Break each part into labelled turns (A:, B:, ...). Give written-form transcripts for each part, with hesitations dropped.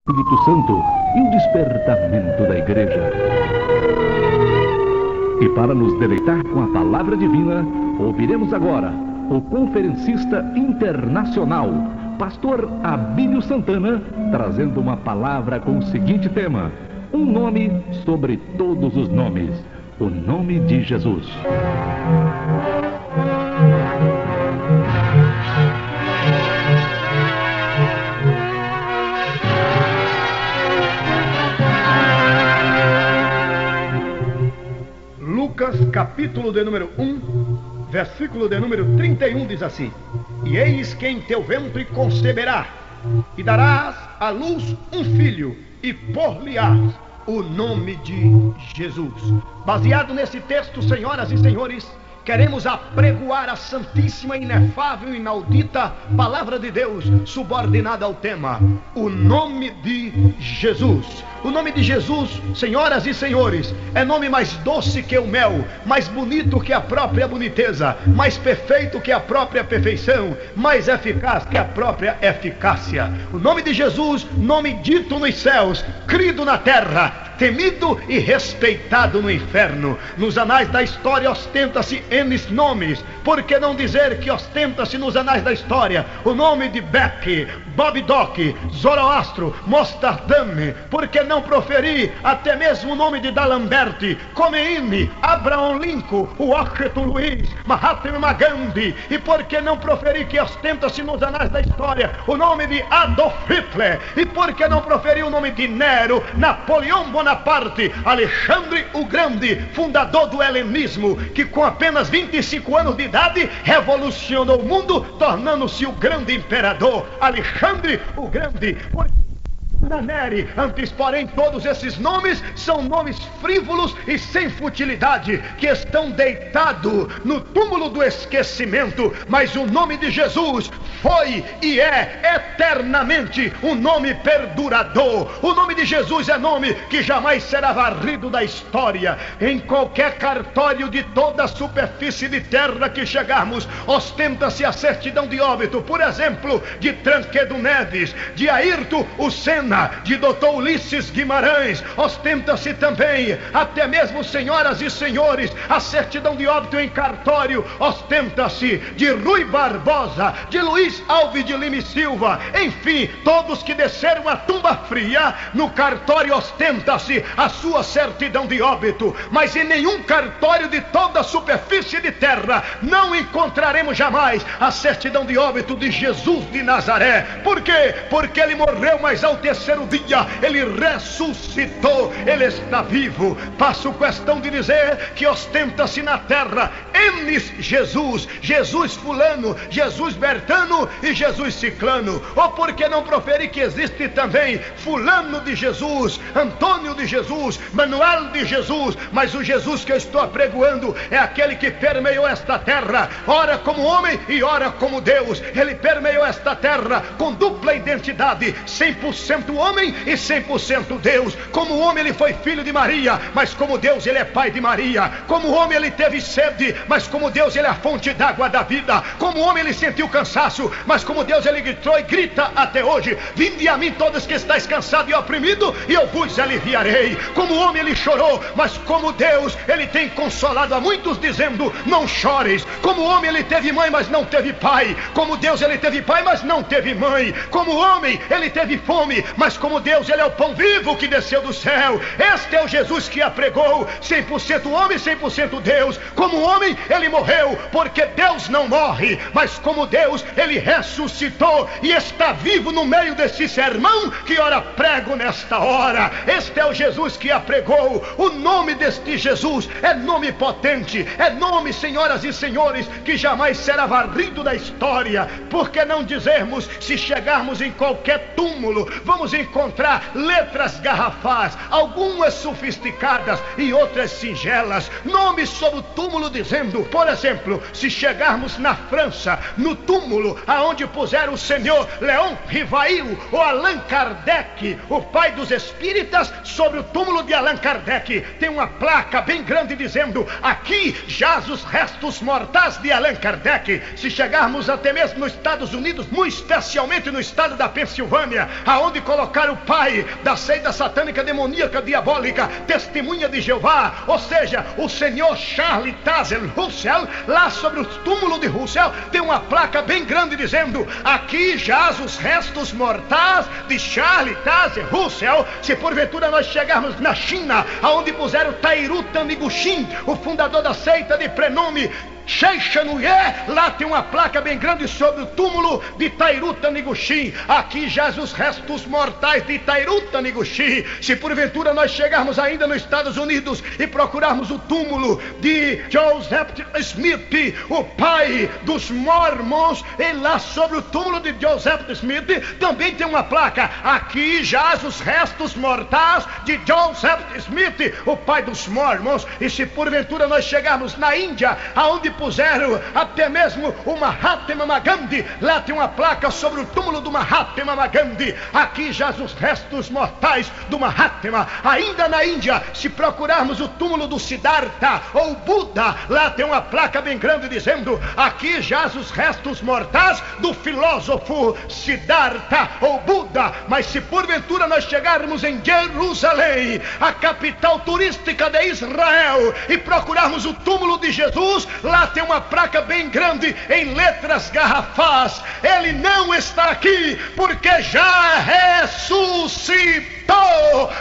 A: Espírito Santo e o despertamento da igreja. E para nos deleitar com a palavra divina, ouviremos agora o conferencista internacional, pastor Abílio Santana, trazendo uma palavra com o seguinte tema: um nome sobre todos os nomes, o nome de Jesus.
B: Lucas, capítulo de número 1, versículo de número 31, diz assim: E eis que em teu ventre conceberás, e darás à luz um filho, e por-lhe-ás o nome de Jesus. Baseado nesse texto, senhoras e senhores, queremos apregoar a santíssima, inefável e inaudita palavra de Deus, subordinada ao tema: o nome de Jesus. O nome de Jesus, senhoras e senhores, é nome mais doce que o mel, mais bonito que a própria boniteza, mais perfeito que a própria perfeição, mais eficaz que a própria eficácia. O nome de Jesus, nome dito nos céus, crido na terra, temido e respeitado no inferno. Nos anais da história ostenta-se N nomes. Por que não dizer que ostenta-se nos anais da história o nome de Beck, Bob Doc, Zoroastro, Mostardame? Por que não proferir até mesmo o nome de D'Alembert, Khomeini, Abraham Lincoln, Washington Luiz, Mahatma Gandhi? E por que não proferir que ostenta-se nos anais da história o nome de Adolf Hitler? E por que não proferir o nome de Nero, Napoleão Bonaparte, Alexandre o Grande, fundador do helenismo, que com apenas 25 anos de idade revolucionou o mundo, tornando-se o grande imperador, Alexandre o Grande? Neri. Antes, porém, todos esses nomes são nomes frívolos e sem futilidade, que estão deitados no túmulo do esquecimento. Mas o nome de Jesus foi e é eternamente um nome perdurador. O nome de Jesus é nome que jamais será varrido da história. Em qualquer cartório de toda a superfície de terra que chegarmos, ostenta-se a certidão de óbito, por exemplo, de Tancredo Neves, de Ayrton Senna, de Dr. Ulisses Guimarães. Ostenta-se também, até mesmo, senhoras e senhores, a certidão de óbito em cartório. Ostenta-se de Rui Barbosa, de Luiz Alves de Lima e Silva. Enfim, todos que desceram a tumba fria, no cartório ostenta-se a sua certidão de óbito. Mas em nenhum cartório de toda a superfície de terra não encontraremos jamais a certidão de óbito de Jesus de Nazaré. Por quê? Porque ele morreu, mas ao terceiro dia ele ressuscitou, ele está vivo. Faço questão de dizer que ostenta-se na terra N Jesus, Jesus fulano, Jesus Bertano e Jesus ciclano. Ou por que não proferir que existe também fulano de Jesus, Antônio de Jesus, Manuel de Jesus? Mas o Jesus que eu estou apregoando é aquele que permeou esta terra, ora como homem e ora como Deus. Ele permeou esta terra com dupla identidade, 100% homem e 100% Deus. Como homem ele foi filho de Maria, mas como Deus ele é pai de Maria. Como homem ele teve sede, mas como Deus ele é a fonte d'água da vida. Como homem ele sentiu cansaço, mas como Deus ele gritou e grita até hoje: vinde a mim todos que estáis cansados e oprimidos, e eu vos aliviarei. Como homem ele chorou, mas como Deus ele tem consolado a muitos, dizendo: não chores. Como homem ele teve mãe, mas não teve pai. Como Deus ele teve pai, mas não teve mãe. Como homem ele teve fome, mas como Deus ele é o pão vivo que desceu do céu. Este é o Jesus que apregou, 100% homem, 100% Deus. Como homem ele morreu, porque Deus não morre, mas como Deus ele ressuscitou e está vivo no meio desse sermão que ora prego nesta hora. Este é o Jesus que apregou. O nome deste Jesus é nome potente, é nome, senhoras e senhores, que jamais será varrido da história. Por que não dizermos, se chegarmos em qualquer túmulo, vamos encontrar letras garrafais, algumas sofisticadas e outras singelas, nomes sobre o túmulo dizendo, por exemplo, se chegarmos na França, no túmulo aonde puseram o senhor Leon Rivail ou Allan Kardec, o pai dos espíritas, sobre o túmulo de Allan Kardec tem uma placa bem grande dizendo: aqui jaz os restos mortais de Allan Kardec. Se chegarmos até mesmo nos Estados Unidos, muito especialmente no estado da Pensilvânia, aonde colocaram colocar o pai da seita satânica, demoníaca, diabólica, Testemunha de Jeová, ou seja, o senhor Charles Taze Russell, lá sobre o túmulo de Russell, tem uma placa bem grande dizendo: aqui jaz os restos mortais de Charles Taze Russell. Se porventura nós chegarmos na China, aonde puseram Tairu Taniguchi, o fundador da seita de prenome Sheixanuye, lá tem uma placa bem grande sobre o túmulo de Tairu Taniguchi: aqui jaz os restos mortais de Tairu Taniguchi. Se porventura nós chegarmos ainda nos Estados Unidos e procurarmos o túmulo de Joseph Smith, o pai dos Mormons, e lá sobre o túmulo de Joseph Smith também tem uma placa: aqui jaz os restos mortais de Joseph Smith, o pai dos Mormons. E se porventura nós chegarmos na Índia, aonde puseram até mesmo o Mahatma Gandhi, lá tem uma placa sobre o túmulo do Mahatma Gandhi: aqui jaz os restos mortais do Mahatma. Ainda na Índia, se procurarmos o túmulo do Siddhartha ou Buda, lá tem uma placa bem grande dizendo: aqui jaz os restos mortais do filósofo Siddhartha ou Buda. Mas se porventura nós chegarmos em Jerusalém, a capital turística de Israel, e procurarmos o túmulo de Jesus, lá tem uma placa bem grande em letras garrafais: ele não está aqui, porque já ressuscitou.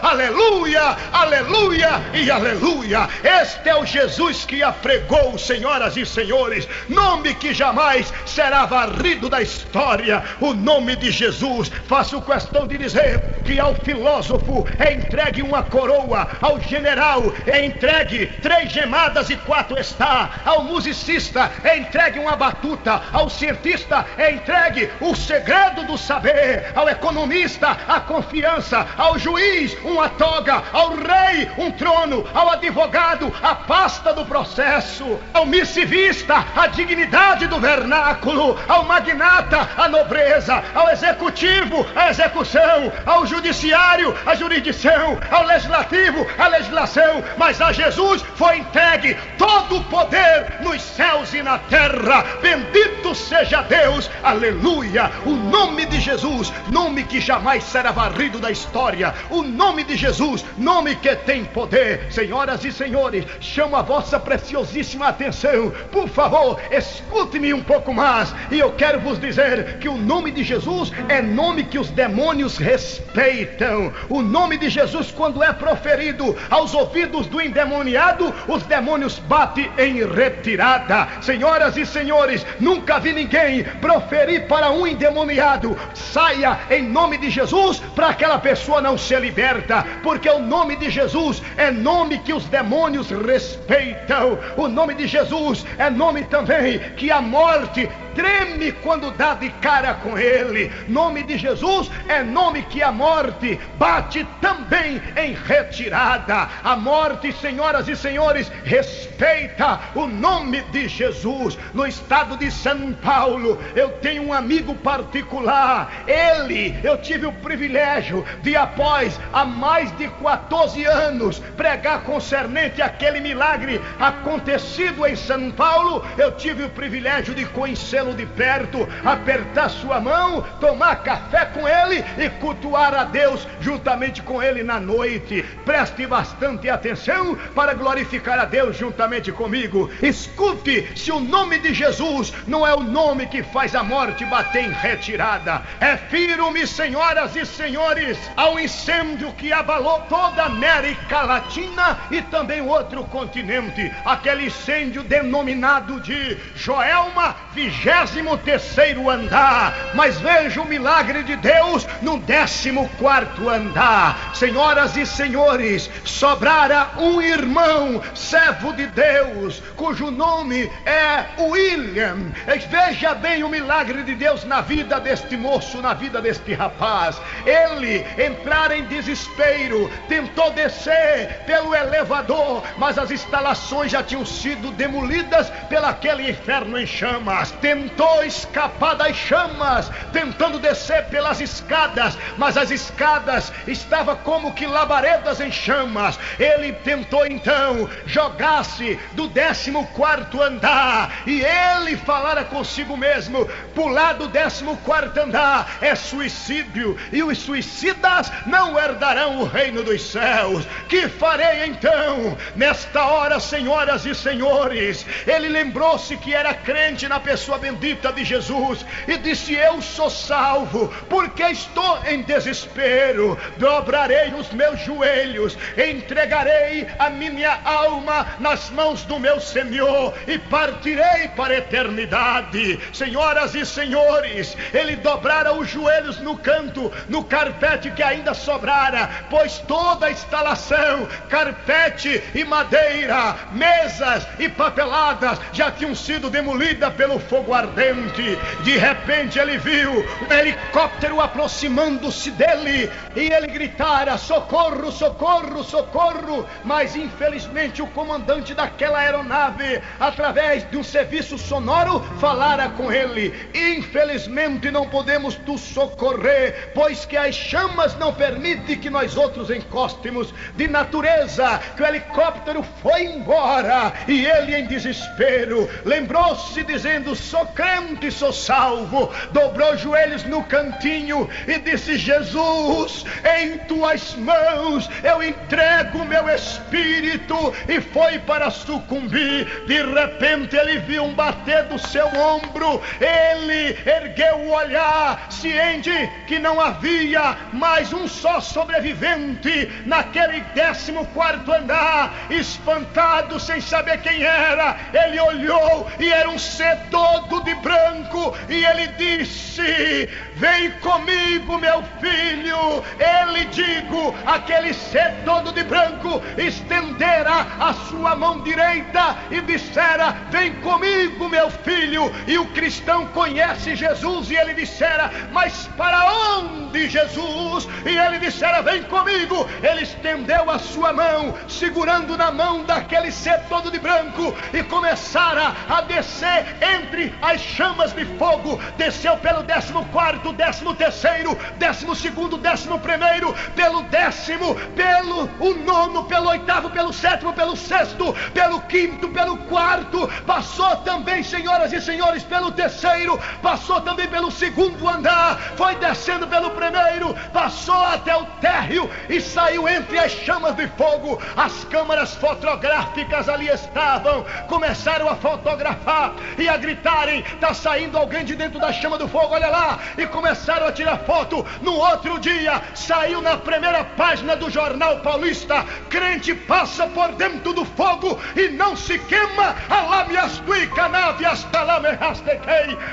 B: Aleluia, aleluia e aleluia. Este é o Jesus que apregou, senhoras e senhores, nome que jamais será varrido da história, o nome de Jesus. Faço questão de dizer que ao filósofo é entregue uma coroa, ao general é entregue 3 gemadas e 4 está, ao musicista é entregue uma batuta, ao cientista é entregue o segredo do saber, ao economista a confiança, ao juiz uma toga, ao rei um trono, ao advogado a pasta do processo, ao missivista a dignidade do vernáculo, ao magnata a nobreza, ao executivo a execução, ao judiciário a jurisdição, ao legislativo a legislação. Mas a Jesus foi entregue todo o poder nos céus e na terra. Bendito seja Deus, aleluia. O nome de Jesus, nome que jamais será varrido da história. O nome de Jesus, nome que tem poder. Senhoras e senhores, chamo a vossa preciosíssima atenção. Por favor, escute-me um pouco mais. E eu quero vos dizer que o nome de Jesus é nome que os demônios respeitam. O nome de Jesus, quando é proferido aos ouvidos do endemoniado, os demônios batem em retirada. Senhoras e senhores, nunca vi ninguém proferir para um endemoniado: saia em nome de Jesus, para aquela pessoa não ser liberta, porque o nome de Jesus é nome que os demônios respeitam. O nome de Jesus é nome também que a morte treme quando dá de cara com ele. Nome de Jesus é nome que a morte bate também em retirada. A morte, senhoras e senhores, respeita o nome de Jesus. No estado de São Paulo, eu tenho um amigo particular. Eu tive o privilégio de, após há mais de 14 anos, pregar concernente àquele milagre acontecido em São Paulo. Eu tive o privilégio de conhecê-lo de perto, apertar sua mão, tomar café com ele e cultuar a Deus juntamente com ele na noite. Preste bastante atenção para glorificar a Deus juntamente comigo. Escute, se o nome de Jesus não é o nome que faz a morte bater em retirada. Refiro-me, senhoras e senhores, ao incêndio que abalou toda a América Latina e também outro continente, aquele incêndio denominado de Joelma, 23º andar. Mas veja o milagre de Deus no 14º andar. Senhoras e senhores, sobrara um irmão, servo de Deus, cujo nome é William. Veja bem o milagre de Deus na vida deste moço, na vida deste rapaz. Ele entrara em desespero, tentou descer pelo elevador, mas as instalações já tinham sido demolidas pelo aquele inferno em chamas. Tentou tentou escapar das chamas, tentando descer pelas escadas, mas as escadas estavam como que labaredas em chamas. Ele tentou então jogar-se do 14º andar, e ele falara consigo mesmo: pular do 14º andar é suicídio, e os suicidas não herdarão o reino dos céus. Que farei então? Nesta hora, senhoras e senhores, ele lembrou-se que era crente na pessoa bendita de Jesus e disse: eu sou salvo, porque estou em desespero. Dobrarei os meus joelhos, entregarei a minha alma nas mãos do meu Senhor e partirei para a eternidade. Senhoras e senhores, ele dobrara os joelhos no canto, no carpete que ainda sobrara, pois toda a instalação, carpete e madeira, mesas e papeladas já tinham sido demolidas pelo fogo ardente. De repente ele viu um helicóptero aproximando-se dele, e ele gritara: socorro, socorro, socorro. Mas infelizmente o comandante daquela aeronave, através de um serviço sonoro, falara com ele: infelizmente não podemos te socorrer, pois que as chamas não permitem que nós outros encostemos. De natureza que o helicóptero foi embora, e ele, em desespero, lembrou-se dizendo: sou crente, sou salvo. Dobrou os joelhos no cantinho e disse: Jesus, em tuas mãos eu entrego o meu espírito. E foi para sucumbir. De repente ele viu um bater do seu ombro, ele ergueu o olhar, ciente que não havia mais um só sobrevivente naquele 14º andar. Espantado, sem saber quem era, ele olhou e era um ser todo de branco, e ele disse: vem comigo, meu filho. Ele, digo, aquele ser todo de branco, estendera a sua mão direita e dissera: vem comigo, meu filho. E o cristão conhece Jesus, e ele dissera: mas para onde, Jesus? E ele dissera: vem comigo. Ele estendeu a sua mão, segurando na mão daquele ser todo de branco, e começara a descer entre as chamas de fogo. Desceu pelo 14º, 13º, 12º, 11º, pelo 10º, pelo o 9º, pelo 8º, pelo 7º, pelo 6º, pelo 5º, pelo 4º. Passou também, senhoras e senhores, pelo 3º, passou também pelo 2º andar, foi descendo pelo 1º, passou até o térreo e saiu entre as chamas de fogo. As câmaras fotográficas ali estavam, começaram a fotografar e a gritarem: está saindo alguém de dentro da chama do fogo, olha lá. E começaram a tirar foto. No outro dia, saiu na primeira página do Jornal Paulista: crente passa por dentro do fogo e não se queima.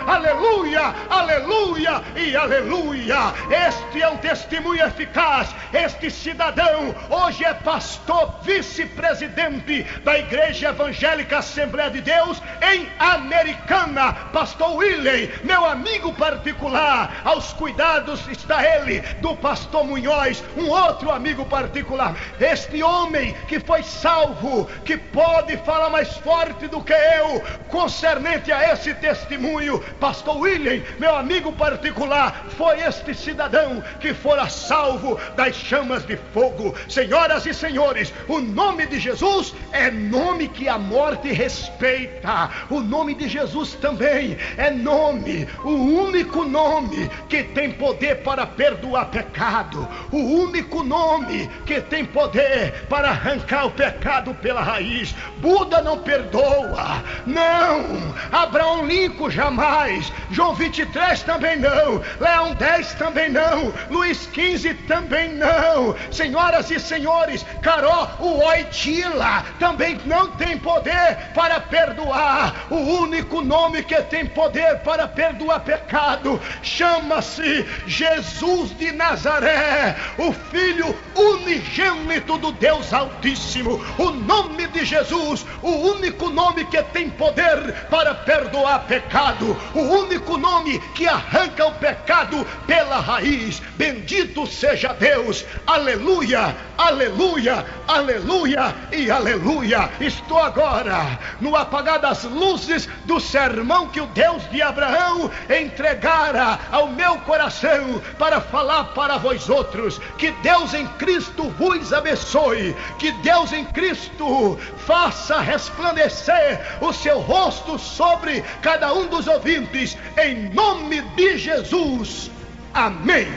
B: Aleluia, aleluia e aleluia. Este é um testemunho eficaz. Este cidadão hoje é pastor vice-presidente da Igreja Evangélica Assembleia de Deus em Americana. Pastor William, meu amigo particular. Aos cuidados está ele do pastor Munhoz, um outro amigo particular. Este homem que foi salvo, que pode falar mais forte do que eu concernente a esse testemunho. Pastor William, meu amigo particular, foi este cidadão que fora salvo das chamas de fogo. Senhoras e senhores, o nome de Jesus é nome que a morte respeita. O nome de Jesus também é nome, o único nome que tem poder para perdoar pecado, o único nome que tem poder para arrancar o pecado pela raiz. Buda não perdoa, não. Abraão Lincoln jamais. João 23 também não. Leão 10 também não. Luís 15 também não. Senhoras e senhores, Carol Wojtyla também não tem poder para perdoar. O único nome que tem poder para perdoar pecado chama-se Jesus de Nazaré, o Filho unigênito do Deus Altíssimo. O nome de Jesus, o único nome que tem poder para perdoar pecado, o único nome que arranca o pecado pela raiz. Bendito seja Deus. Aleluia, aleluia, aleluia e aleluia. Estou agora no apagar das luzes do sermão missão que o Deus de Abraão entregara ao meu coração para falar para vós outros. Que Deus em Cristo vos abençoe, que Deus em Cristo faça resplandecer o seu rosto sobre cada um dos ouvintes, em nome de Jesus. Amém.